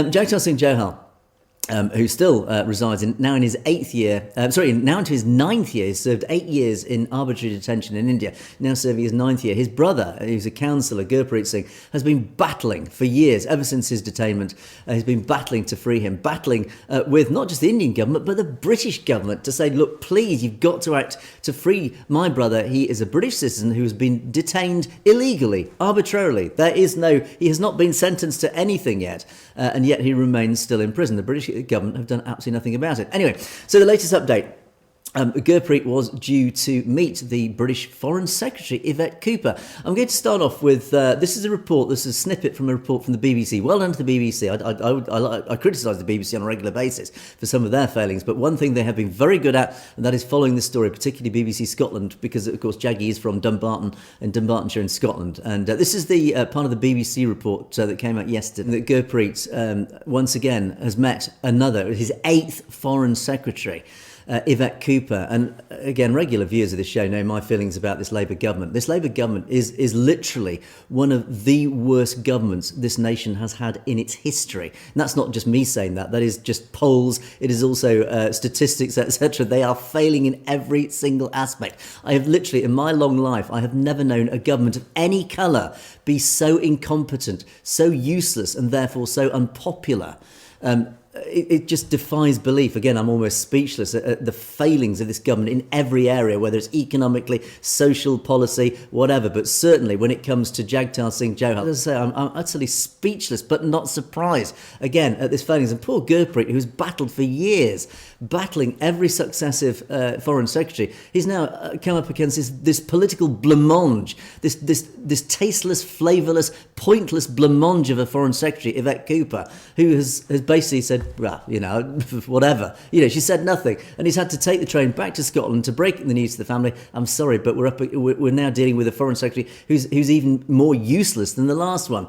Jagtar Singh Johal, who still resides now in his now into his ninth year. He's served 8 years in arbitrary detention in India, now serving his ninth year. His brother, who's a councillor, Gurpreet Singh, has been battling for years, ever since his detainment. He's been battling to free him, battling with not just the Indian government, but the British government to say, look, please, you've got to act to free my brother. He is a British citizen who has been detained illegally, arbitrarily. He has not been sentenced to anything yet, and yet he remains still in prison. The British government have done absolutely nothing about it. Anyway, so the latest update. Gurpreet was due to meet the British Foreign Secretary, Yvette Cooper. I'm going to start off with, this is a snippet from a report from the BBC. Well done to the BBC. I criticise the BBC on a regular basis for some of their failings, but one thing they have been very good at, and that is following this story, particularly BBC Scotland, because of course Jaggy is from Dumbarton and Dumbartonshire in Scotland. And this is the part of the BBC report that came out yesterday, that Gurpreet once again has met his 8th Foreign Secretary, Yvette Cooper. And again, regular viewers of this show know my feelings about this Labour government. This Labour government is literally one of the worst governments this nation has had in its history. And that's not just me saying that. That is just polls. It is also statistics, etc. They are failing in every single aspect. I have literally, in my long life, I have never known a government of any colour be so incompetent, so useless, and therefore so unpopular. It just defies belief. Again, I'm almost speechless at the failings of this government in every area, whether it's economically, social policy, whatever. But certainly when it comes to Jagtar Singh Johal, as I say, I'm utterly speechless, but not surprised, again, at this failings. And poor Gurpreet, who's battled for years, battling every successive foreign secretary, he's now come up against this political blancmange, this tasteless, flavourless, pointless blancmange of a foreign secretary, Yvette Cooper, who has basically said, well, whatever. She said nothing. And he's had to take the train back to Scotland to break the news to the family. I'm sorry, but we're now dealing with a foreign secretary who's even more useless than the last one.